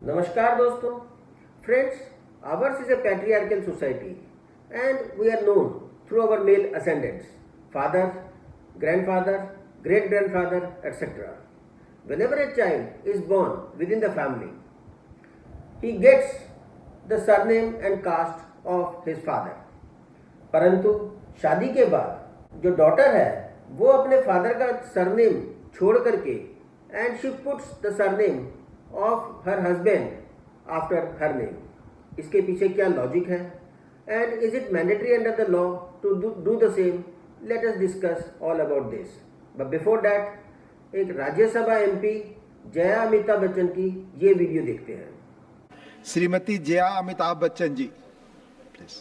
Namaskar दोस्तों. Friends, ours is a patriarchal society and we are known through our male ascendants, father, grandfather, great grandfather, etc. Whenever a child is born within the family, he gets the surname and caste of his father. परंतु शादी के बाद जो daughter है वो अपने father का surname छोड़ करके and she puts the surname of her husband after her name. इसके पीछे क्या लॉजिक है and is it mandatory under the law to do the same? Let us discuss all about this. But before that एक Rajya Sabha MP Jaya Amitabh Bachchan की ये video देखते हैं. Shrimati Jaya Amitabh Bachchan ji please.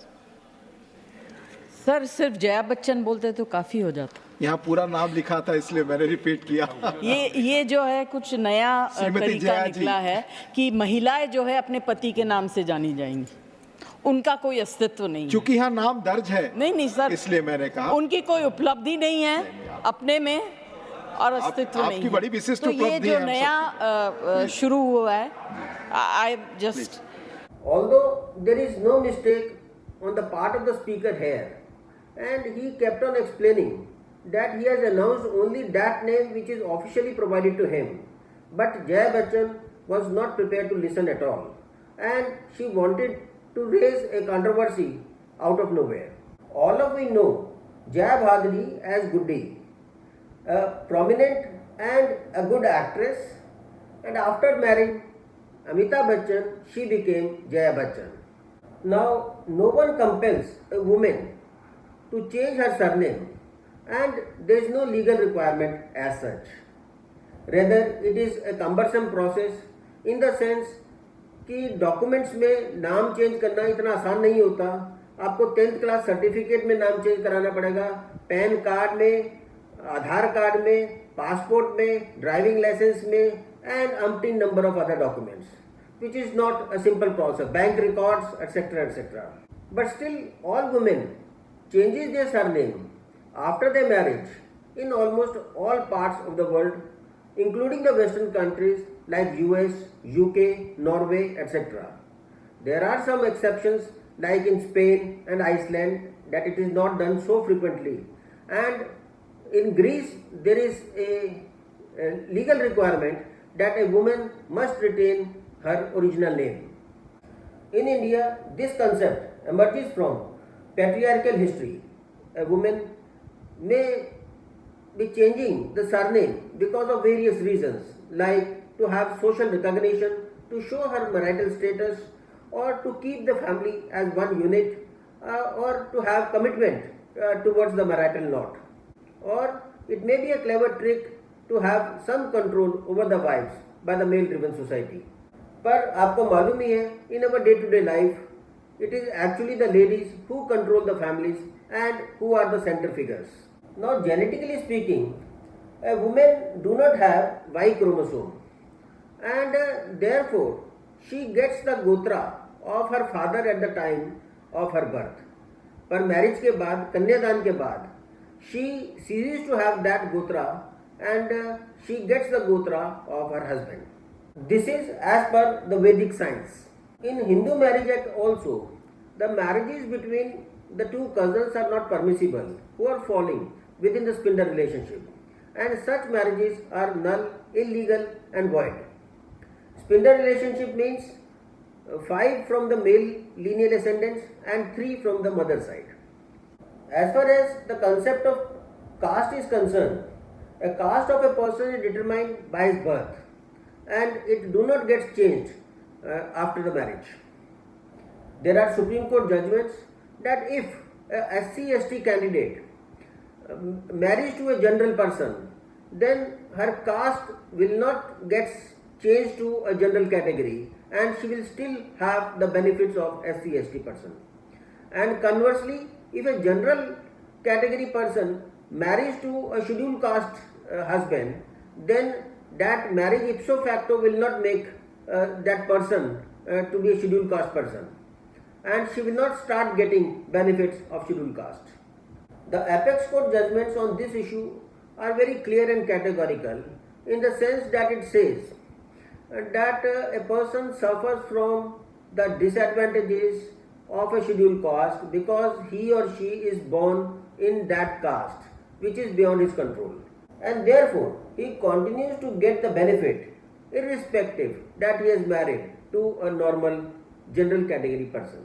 Sir सिर्फ जया बच्चन बोलते तो काफी हो जाता. यहाँ पूरा नाम लिखा था इसलिए मैंने रिपीट किया. ये जो है कुछ नया तरीका निकला है कि महिलाएं जो है अपने पति के नाम से जानी जाएंगी, उनका कोई अस्तित्व नहीं है. क्योंकि यहाँ नाम दर्ज है. नहीं सर, इसलिए मैंने कहा उनकी कोई उपलब्धि नहीं है अपने में और अस्तित्व नहीं. आपकी बड़ी विशिष्ट तो उपलब्धि ये जो नया शुरू हुआ है, I just although there is no mistake on the part of the speaker here, and he kept on explaining that he has announced only that name which is officially provided to him, but Jaya Bachchan was not prepared to listen at all, and she wanted to raise a controversy out of nowhere. All of we know Jaya Bhadri as Guddi, a prominent and a good actress, and after marrying Amitabh Bachchan, she became Jaya Bachchan. Now, no one compels a woman to change her surname, and there is no legal requirement as such. Rather, it is a cumbersome process in the sense कि documents में नाम change करना इतना आसान नहीं होता. आपको 10th class certificate में नाम चेंज कराना पड़ेगा, पैन कार्ड में, आधार कार्ड में, पासपोर्ट में, ड्राइविंग लाइसेंस में, and umpteen number of other documents, which is not a simple process, bank records, etc., etc. But still, all women changes their surname after their marriage in almost all parts of the world, including the Western countries like US, UK, Norway, etc. There are some exceptions like in Spain and Iceland that it is not done so frequently, and in Greece there is a legal requirement that a woman must retain her original name. In India, this concept emerges from patriarchal history. A woman may be changing the surname because of various reasons, like to have social recognition, to show her marital status, or to keep the family as one unit, or to have commitment towards the marital knot. Or it may be a clever trick to have some control over the wives by the male driven society. पर आपको मालूम ही है, in our day to day life, it is actually the ladies who control the families and who are the center figures. Now, genetically speaking, a woman do not have Y chromosome, and therefore she gets the gotra of her father at the time of her birth. पर marriage के बाद, कन्यादान के बाद, she ceases to have that gotra and she gets the gotra of her husband. This is as per the Vedic science. In Hindu Marriage Act also, the marriages between the two cousins are not permissible who are falling within the spindle relationship, and such marriages are null, illegal and void. Spindle relationship means 5 from the male lineal ascendants and 3 from the mother side. As far as the concept of caste is concerned, a caste of a person is determined by his birth, and it do not get changed after the marriage. There are Supreme Court judgments that if a SC/ST candidate marries to a general person, then her caste will not get changed to a general category, and she will still have the benefits of SC/ST person. And conversely, if a general category person marries to a scheduled caste husband, then that marriage ipso facto will not make that person to be a scheduled caste person, and she will not start getting benefits of scheduled caste. The apex court judgments on this issue are very clear and categorical in the sense that it says that a person suffers from the disadvantages of a scheduled caste because he or she is born in that caste which is beyond his control, and therefore he continues to get the benefit irrespective that he is married to a normal general category person.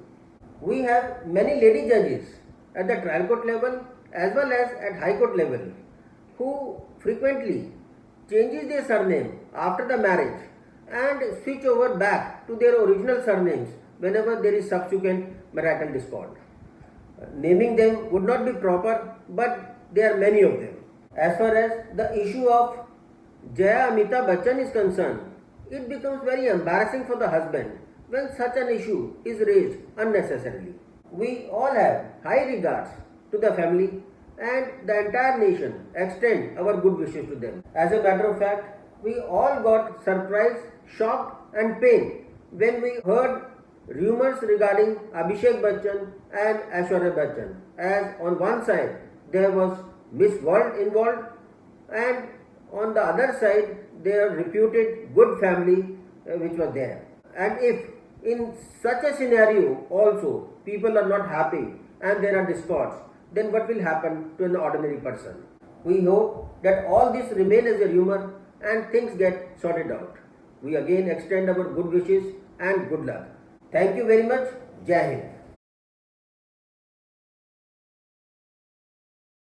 We have many lady judges at the trial court level as well as at high court level who frequently changes their surname after the marriage and switch over back to their original surnames whenever there is subsequent marital discord. Naming them would not be proper, but there are many of them. As far as the issue of Jaya Amitabh Bachchan is concerned, it becomes very embarrassing for the husband when such an issue is raised unnecessarily. We all have high regards to the family and the entire nation extend our good wishes to them. As a matter of fact, we all got surprised, shocked and pained when we heard rumors regarding Abhishek Bachchan and Aishwarya Bachchan, as on one side there was Miss World involved and on the other side their reputed good family which was there. And if in such a scenario also people are not happy and there are discords, then what will happen to an ordinary person? We hope that all this remain as a rumor and things get sorted out. We again extend our good wishes and good luck. Thank you very much. Jai Hind.